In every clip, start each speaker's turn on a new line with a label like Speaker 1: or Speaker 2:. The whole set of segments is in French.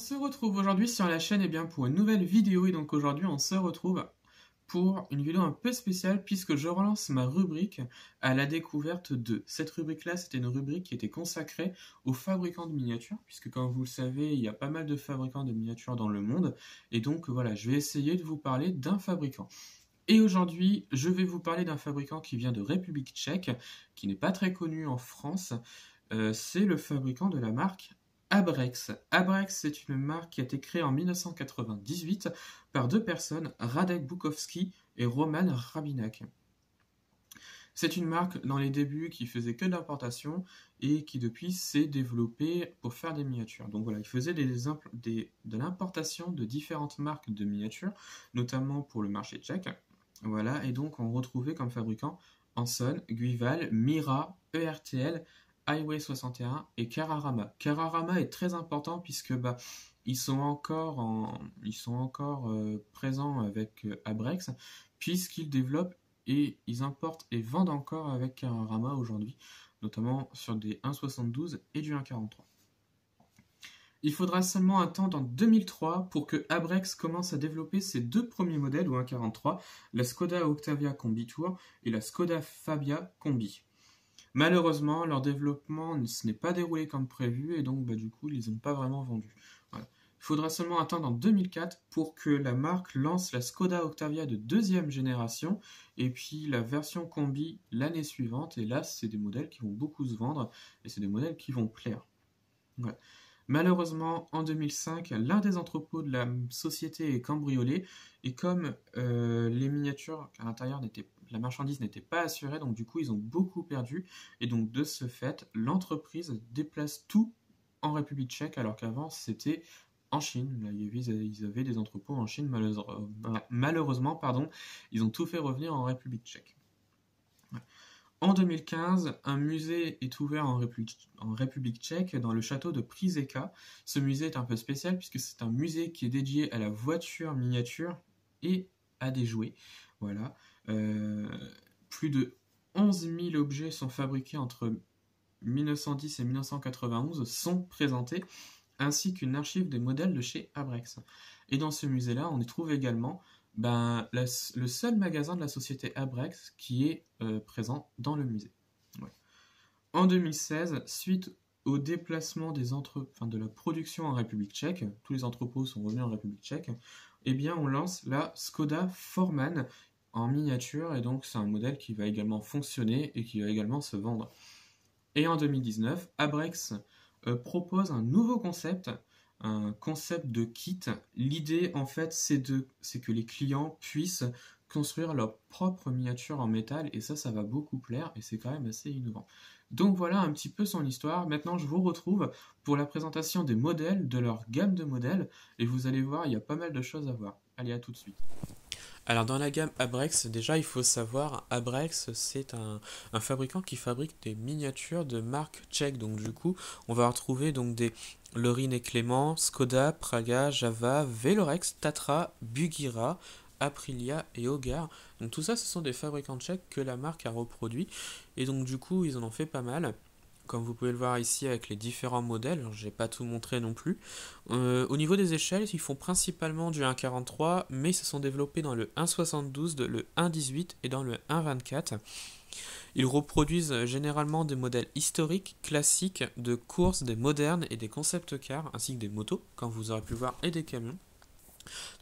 Speaker 1: se retrouve aujourd'hui sur la chaîne pour une nouvelle vidéo et donc aujourd'hui on se retrouve pour une vidéo un peu spéciale puisque je relance ma rubrique à la découverte de. Cette rubrique-là, c'était une rubrique qui était consacrée aux fabricants de miniatures puisque comme vous le savez, il y a pas mal de fabricants de miniatures dans le monde et donc voilà, je vais essayer de vous parler d'un fabricant. Et aujourd'hui, je vais vous parler d'un fabricant qui vient de République tchèque, qui n'est pas très connu en France. C'est le fabricant de la marque Abrex. Abrex, c'est une marque qui a été créée en 1998 par deux personnes, Radek Bukowski et Roman Rabinak. C'est une marque dans les débuts qui faisait que de l'importation et qui depuis s'est développée pour faire des miniatures. Donc voilà, ils faisaient de l'importation de différentes marques de miniatures, notamment pour le marché tchèque. Voilà, et donc on retrouvait comme fabricants Hanson, Guival, Mira, ERTL, Highway 61 et Kararama. Kararama est très important puisque ils sont encore présents avec Abrex puisqu'ils développent et ils importent et vendent encore avec Kararama aujourd'hui, notamment sur des 1.72 et du 1.43. Il faudra seulement attendre en 2003 pour que Abrex commence à développer ses deux premiers modèles au 1.43, la Skoda Octavia Combi Tour et la Skoda Fabia Combi. Malheureusement, leur développement ne se n'est pas déroulé comme prévu et donc du coup, ils les ont pas vraiment vendus. Voilà. Il faudra seulement attendre en 2004 pour que la marque lance la Skoda Octavia de deuxième génération et puis la version Combi l'année suivante. Et là, c'est des modèles qui vont beaucoup se vendre et c'est des modèles qui vont plaire. Voilà. Malheureusement, en 2005, l'un des entrepôts de la société est cambriolé et comme les miniatures à l'intérieur la marchandise n'était pas assurée, donc du coup ils ont beaucoup perdu et donc de ce fait, l'entreprise déplace tout en République tchèque alors qu'avant c'était en Chine. Là, ils avaient des entrepôts en Chine, malheureusement, ils ont tout fait revenir en République tchèque. Ouais. En 2015, un musée est ouvert en République tchèque dans le château de Přízeka. Ce musée est un peu spécial puisque c'est un musée qui est dédié à la voiture miniature et à des jouets. Voilà. Plus de 11 000 objets sont fabriqués entre 1910 et 1991 sont présentés, ainsi qu'une archive des modèles de chez Abrex. Et dans ce musée-là, on y trouve également le seul magasin de la société Abrex qui est présent dans le musée. Ouais. En 2016, suite au déplacement de la production en République tchèque, tous les entrepôts sont revenus en République tchèque, on lance la Skoda Forman en miniature, et donc c'est un modèle qui va également fonctionner et qui va également se vendre. Et en 2019, Abrex propose un nouveau concept, un concept de kit. L'idée, en fait, c'est que les clients puissent construire leur propre miniature en métal, et ça va beaucoup plaire, et c'est quand même assez innovant. Donc voilà un petit peu son histoire. Maintenant, je vous retrouve pour la présentation des modèles, de leur gamme de modèles, et vous allez voir, il y a pas mal de choses à voir. Allez, à tout de suite. Alors dans la gamme Abrex, déjà il faut savoir, Abrex c'est un fabricant qui fabrique des miniatures de marque tchèque. Donc du coup, on va retrouver donc des Lorin et Clément, Skoda, Praga, Java, Velorex, Tatra, Bugira, Aprilia et Hogar. Donc tout ça, ce sont des fabricants tchèques que la marque a reproduit. Et donc du coup, ils en ont fait pas mal. Comme vous pouvez le voir ici avec les différents modèles, je n'ai pas tout montré non plus. Au niveau des échelles, ils font principalement du 1.43, mais ils se sont développés dans le 1.72, le 1.18 et dans le 1.24. Ils reproduisent généralement des modèles historiques, classiques, de course, des modernes et des concept cars, ainsi que des motos, comme vous aurez pu voir, et des camions.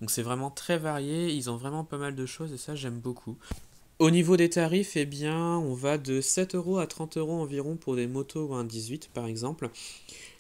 Speaker 1: Donc c'est vraiment très varié, ils ont vraiment pas mal de choses et ça j'aime beaucoup. Au niveau des tarifs, on va de 7 € à 30 € environ pour des motos ou un 18 par exemple,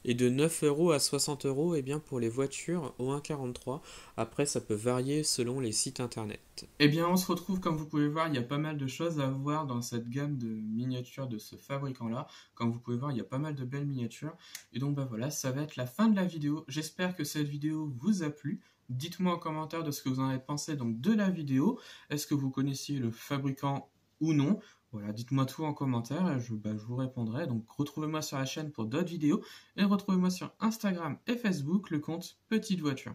Speaker 1: et de 9 € à 60 € pour les voitures au 1.43. Après, ça peut varier selon les sites internet. On se retrouve, comme vous pouvez voir, il y a pas mal de choses à voir dans cette gamme de miniatures de ce fabricant-là. Comme vous pouvez voir, il y a pas mal de belles miniatures. Et donc, voilà, ça va être la fin de la vidéo. J'espère que cette vidéo vous a plu. Dites-moi en commentaire de ce que vous en avez pensé donc, de la vidéo. Est-ce que vous connaissiez le fabricant ou non? Voilà, dites-moi tout en commentaire, je vous répondrai. Donc retrouvez-moi sur la chaîne pour d'autres vidéos et retrouvez-moi sur Instagram et Facebook, le compte Petite Voiture.